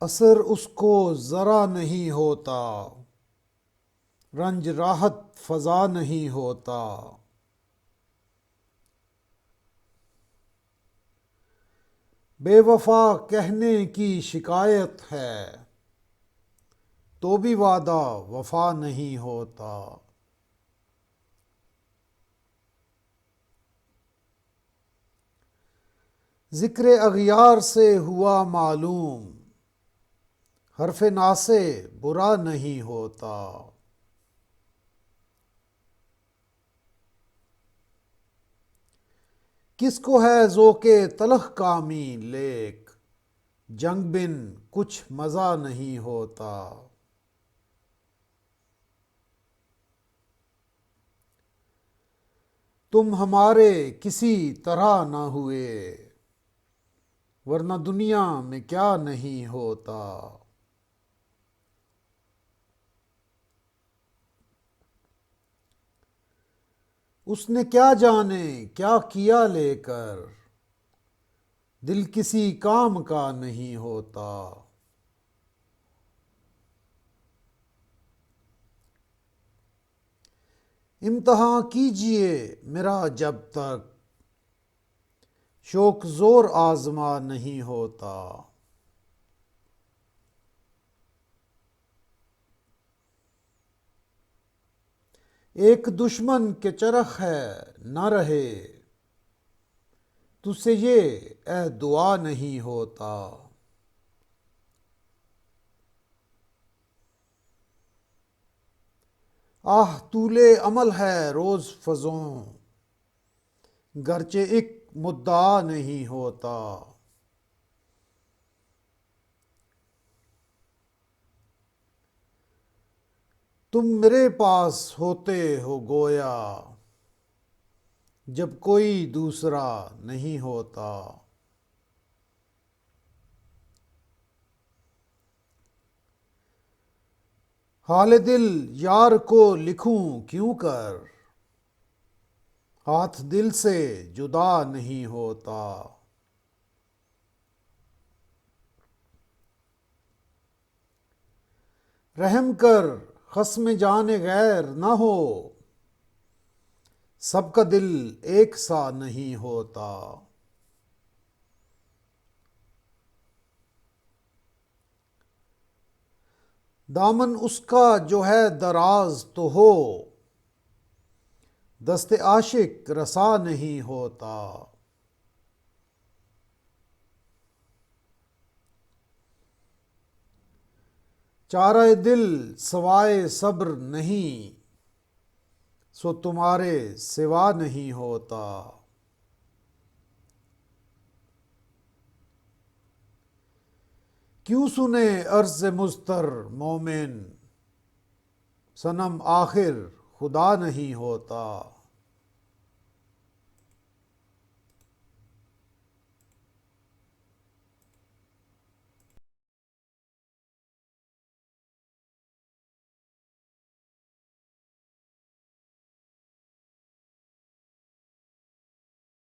اثر اس کو ذرا نہیں ہوتا، رنج راحت فضا نہیں ہوتا۔ بے وفا کہنے کی شکایت ہے، تو بھی وعدہ وفا نہیں ہوتا۔ ذکر اغیار سے ہوا معلوم، حرف نا سے برا نہیں ہوتا۔ کس کو ہے ذوق تلخ کامی، لیک جنگ بن کچھ مزہ نہیں ہوتا۔ تم ہمارے کسی طرح نہ ہوئے، ورنہ دنیا میں کیا نہیں ہوتا۔ اس نے کیا جانے کیا کیا لے کر، دل کسی کام کا نہیں ہوتا۔ امتحان کیجئے میرا جب تک، شوق زور آزما نہیں ہوتا۔ ایک دشمن کے چرخ ہے نہ رہے، تجھ سے یہ اے دعا نہیں ہوتا۔ آہ طول امل ہے روز فزوں، گرچہ ایک مدعا نہیں ہوتا۔ تم میرے پاس ہوتے ہو گویا، جب کوئی دوسرا نہیں ہوتا۔ حال دل یار کو لکھوں کیوں کر، ہاتھ دل سے جدا نہیں ہوتا۔ رحم کر خصم جان غیر نہ ہو، سب کا دل ایک سا نہیں ہوتا۔ دامن اس کا جو ہے دراز تو ہو، دست عاشق رسا نہیں ہوتا۔ چارہ دل سوائے صبر نہیں، سو تمہارے سوا نہیں ہوتا۔ کیوں سنے عرض مضطر مومن، صنم آخر خدا نہیں ہوتا۔